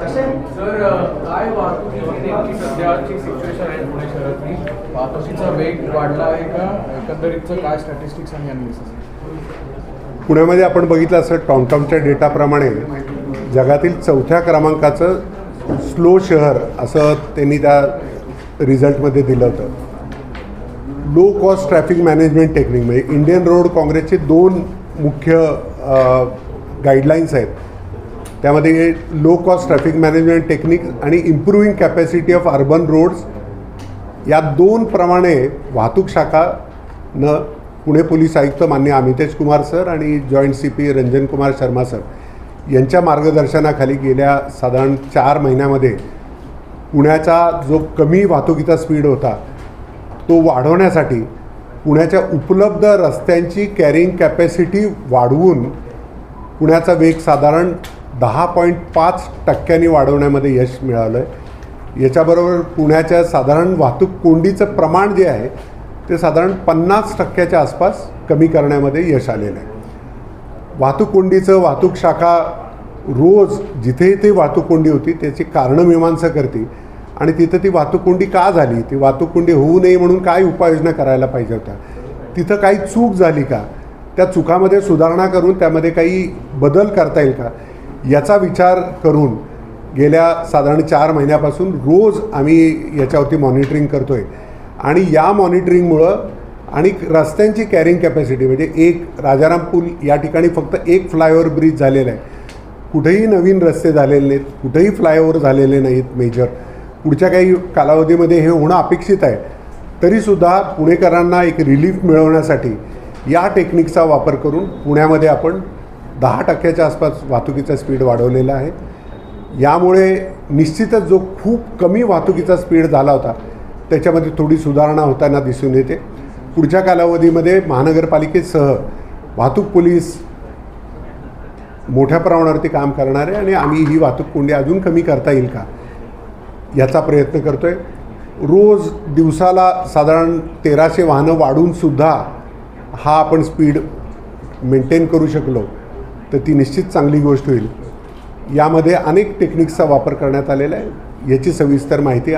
Sir काय वाहतुकीची सध्याची सिच्युएशन आहे पुणे शहरातली? वाहतुकीचा वेग वाढला आहे का? एकंदरीतचं काय स्टॅटिस्टिक्स आणि अनालिसिस? पुण्यामध्ये आपण बघितलं असं टॉमटॉमच्या डेटाप्रमाणे जगातील 4थ्या क्रमांकाचं स्लो शहर असं त्यांनी त्या रिझल्टमध्ये दिलं होतं. Low cost traffic management technique म्हणजे इंडियन रोड काँग्रेसचे 2 मुख्य गाईडलाईन्स आहेत. त्यामध्ये low cost traffic management technique आणि improving capacity of urban roads या 2 प्रमाणे वाहतूक शाखानं पुणे पोलीस आयुक्त माननीय अमितेश कुमार सर आणि joint CP Ranjan Kumar Sharma sir यांच्या मार्गदर्शनाखाली गेल्या साधारण 4 महिन्यामध्ये पुण्याचा जो कमी वाहतुकीचा स्पीड होता तो वाढवण्यासाठी पुण्याच्या उपलब्ध रस्त्यांची कॅरिंग कॅपॅसिटी वाढवून पुण्याचा वेग साधारण 10.5% वाढवण्यामध्ये यश मिळालं आहे. याच्याबरोबर पुण्याच्या साधारण वाहतूक कोंडीचं प्रमाण जे आहे ते साधारण 50%च्या आसपास कमी करण्यामध्ये यश आलेलं आहे. वाहतूक कोंडीचं वाहतूक शाखा रोज जिथे जिथे वाहतूक कोंडी होती त्याची कारणं मीमांसा करते आणि तिथं ती वाहतूक कोंडी का झाली, ती वाहतूक कोंडी होऊ नये म्हणून काय उपाययोजना करायला पाहिजे होत्या, तिथं काही चूक झाली का, त्या चुकामध्ये सुधारणा करून त्यामध्ये काही बदल करता येईल का, याचा विचार करून गेल्या साधारण 4 महिन्यापासून रोज आम्ही याच्यावरती मॉनिटरिंग करतो आहे. आणि या मॉनिटरिंगमुळं आणि रस्त्यांची कॅरिंग कॅपॅसिटी म्हणजे एक राजाराम पूल या ठिकाणी फक्त एक फ्लायओव्हर ब्रिज झालेला आहे, कुठेही नवीन रस्ते झालेले नाहीत, कुठेही फ्लायओव्हर झालेले नाहीत मेजर. पुढच्या काही कालावधीमध्ये हे होणं अपेक्षित आहे. तरीसुद्धा पुणेकरांना एक रिलीफ मिळवण्यासाठी या टेक्निकचा वापर करून पुण्यामध्ये आपण 10%च्या आसपास वाहतुकीचा स्पीड वाढवलेला आहे. यामुळे निश्चितच जो खूप कमी वाहतुकीचा स्पीड झाला होता त्याच्यामध्ये थोडी सुधारणा होताना दिसून येते. पुढच्या कालावधीमध्ये महानगरपालिकेसह वाहतूक पोलीस मोठ्या प्रमाणावरती काम करणार आहे आणि आम्ही ही वाहतूक कोंडी अजून कमी करता येईल का याचा प्रयत्न करतो आहे. रोज दिवसाला साधारण 1300 वाहनं वाढूनसुद्धा हा आपण स्पीड मेंटेन करू शकलो तर ती निश्चित चांगली गोष्ट होईल. यामध्ये अनेक टेक्निक्सचा वापर करण्यात आलेला आहे. याची सविस्तर माहिती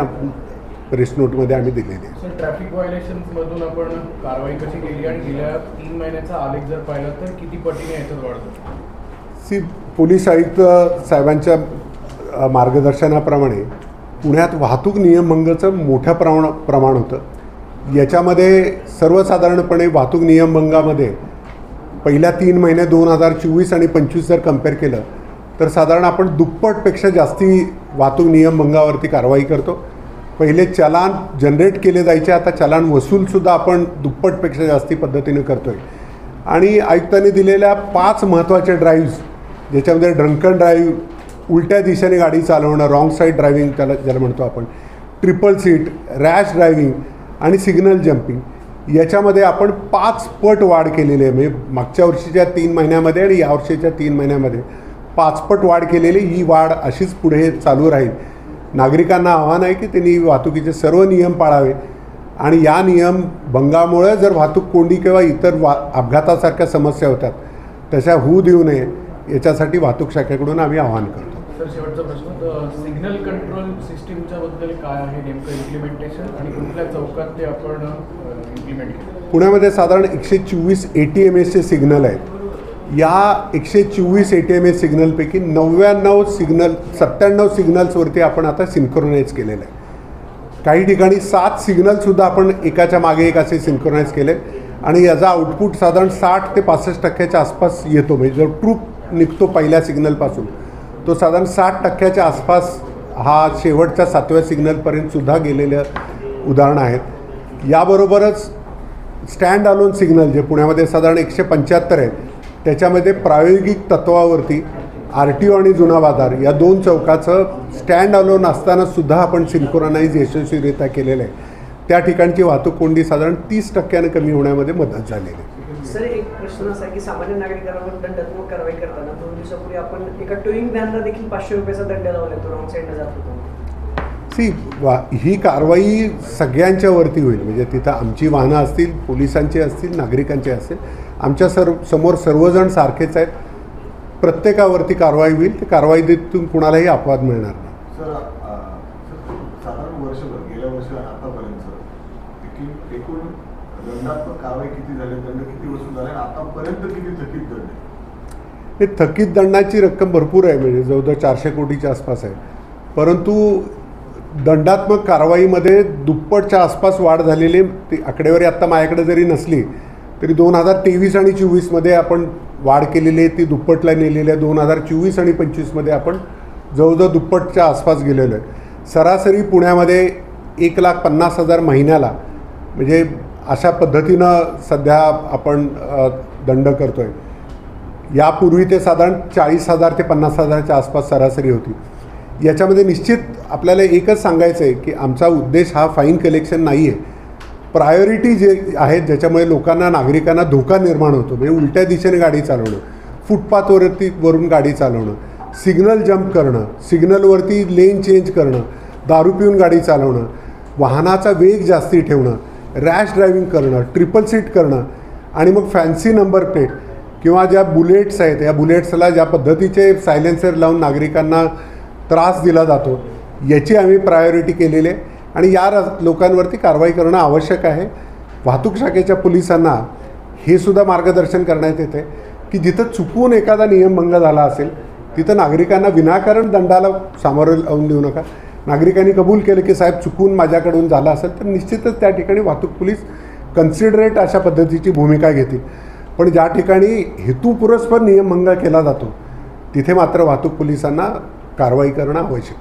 प्रेस नोटमध्ये आम्ही दिलेली आहे. सर, ट्रॅफिक व्हायोलेशन्समधून आपण कारवाई कशी केली आणि गेल्या 3 महिन्याचा आलेख जर पाहिला तर किती पटीने याच्यात वाढतो? पोलीस आयुक्त साहेबांच्या मार्गदर्शनाप्रमाणे पुण्यात वाहतूक नियमभंगाचं मोठ्या प्रमाण होतं. याच्यामध्ये सर्वसाधारणपणे वाहतूक नियमभंगामध्ये पहिल्या 3 महिने 2024 आणि 25 जर कंपेअर केलं तर साधारण आपण दुप्पटपेक्षा जास्ती वाहतूक नियमभंगावरती कारवाई करतो. पहिले चलान जनरेट केले जायचे, आता चलान वसूलसुद्धा आपण दुप्पटपेक्षा जास्ती पद्धतीनं करतो आहे. आणि आयुक्तांनी दिलेल्या 5 महत्त्वाच्या ड्राईव्ज ज्याच्यामध्ये ड्रंकन ड्राईव्ह, उलट्या दिशेने गाडी चालवणं, रॉंग साईड ड्रायव्हिंग ज्याला म्हणतो आपण, ट्रिपल सीट, रॅश ड्रायव्हिंग आणि सिग्नल जम्पिंग याच्यामध्ये आपण 5 पट वाढ केलेली आहे. म्हणजे मागच्या वर्षीच्या 3 महिन्यामध्ये आणि यावर्षीच्या 3 महिन्यामध्ये 5 पट वाढ केलेली. ही वाढ अशीच पुढे चालू राहील. नागरिकांना आव्हान आहे की त्यांनी वाहतुकीचे सर्व नियम पाळावे आणि या नियमभंगामुळे जर वाहतूक कोंडी किंवा इतर अपघातासारख्या समस्या होतात तशा होऊ देऊ नये याच्यासाठी वाहतूक शाखेकडून आम्ही आवाहन करतो. सर, शेवटचा प्रश्न, सिग्नल कंट्रोल सिस्टीमच्या बद्दल काय आहे नेमकं इम्प्लिमेंटेशन आणि कुठल्या चौकात ते आपण इम्प्लिमेंट केलं? पुण्यामध्ये साधारण 124 ATMSचे सिग्नल आहेत. या 124 ATMS सिग्नलपैकी 97 सिग्नल्सवरती आपण आता सिंक्रोनाइज केलेलं आहे. काही ठिकाणी 7 सिग्नलसुद्धा आपण एकाच्या मागे एक असे सिंक्रोनाइज केले आणि याचा आउटपुट साधारण 60 ते 65%च्या आसपास येतो. म्हणजे जो ट्रूप निघतो पहिल्या सिग्नलपासून तो साधारण 60%च्या आसपास हा शेवटच्या 7व्या सिग्नलपर्यंतसुद्धा गेलेलं उदाहरणं आहेत. याबरोबरच स्टँड अलोन सिग्नल जे पुण्यामध्ये साधारण 175 आहेत त्याच्यामध्ये प्रायोगिक तत्वावरती RTO आणि जुना बाजार या 2 चौकाचं स्टँड अलोन असतानासुद्धा आपण सिंक्रोनाइज यशस्वीरित्या केलेलं आहे. त्या ठिकाणची वाहतूक कोंडी साधारण 30% कमी होण्यामध्ये मदत झालेली आहे. सर, एक प्रश्न असा आहे की सामान्य नागरिकांवर दंडात्मक कारवाई करताना 2 दिवसापूर्वी आपण एका टोईंग व्हॅनला देखील 500 रुपयाचा दंड लावला तो रॉंग साईडला जात होतो. ही कारवाई सगळ्यांच्या वरती होईल. म्हणजे तिथं आमची वाहनं असतील, पोलिसांची असतील, नागरिकांची असतील, आमच्या समोर सर्वजण सारखेच आहेत. प्रत्येकावरती कारवाई होईल. ते कारवाईतून कुणालाही अपवाद मिळणार नाही. सर साधारण वर्षभर गेल्या वर्षी आतापर्यंत एकूण दंडात्मक कारवाई किती झाली, दंड किती वसूल झाले, आतापर्यंत किती थकीत दंड आहे? हे थकीत दंडाची रक्कम भरपूर आहे, म्हणजे जवळजवळ 400 कोटीच्या आसपास आहे. परंतु दंडात्मक कारवाईमध्ये दुप्पटच्या आसपास वाढ झालेली, ती आकडेवारी आत्ता माझ्याकडे जरी नसली तरी 2023 आणि 24मध्ये आपण वाढ केलेली आहे, ती दुप्पटला नेलेली आहे. 2024 आणि 25मध्ये आपण जवळजवळ दुप्पटच्या आसपास गेलेलो आहे. सरासरी पुण्यामध्ये 1,50,000 महिन्याला, म्हणजे अशा पद्धतीनं सध्या आपण दंड करतो आहे. यापूर्वी ते साधारण 40,000 ते 50,000च्या आसपास सरासरी होती. याच्यामध्ये निश्चित आपल्याला एकच सांगायचं आहे की आमचा उद्देश हा फाईन कलेक्शन नाही आहे. प्रायोरिटी जे आहेत ज्याच्यामुळे लोकांना, नागरिकांना धोका निर्माण होतो, म्हणजे उलट्या दिशेने गाडी चालवणं, वरून गाडी चालवणं, सिग्नल जंप करणं, सिग्नलवरती लेन चेंज करणं, दारू पिऊन गाडी चालवणं, वाहनाचा वेग जास्ती ठेवणं, रॅश ड्रायव्हिंग करणं, ट्रिपल सीट करणं, आणि मग फॅन्सी नंबर प्लेट किंवा ज्या बुलेट्स आहेत, या बुलेट्सला ज्या पद्धतीचे सायलेन्सर लावून नागरिकांना त्रास दिला जातो, याची आम्ही प्रायोरिटी केलेली आहे. आणि या लोकांवरती कारवाई करणं आवश्यक आहे. वाहतूक शाखेच्या पोलिसांना हे सुद्धा मार्गदर्शन करण्यात येते की जिथं चुकून एखादा नियमभंग झाला असेल तिथं नागरिकांना विनाकारण दंडाला सामोरं लावून देऊ नका. नागरिकांनी कबूल केलं की साहेब चुकून माझ्याकडून झालं असेल तर निश्चितच त्या ठिकाणी वाहतूक पोलीस कन्सिडरेट अशा पद्धतीची भूमिका घेतील. पण ज्या ठिकाणी हेतुपुरस्पर नियमभंग केला जातो तिथे मात्र वाहतूक पोलिसांना कारवाई करणं आवश्यक आहे.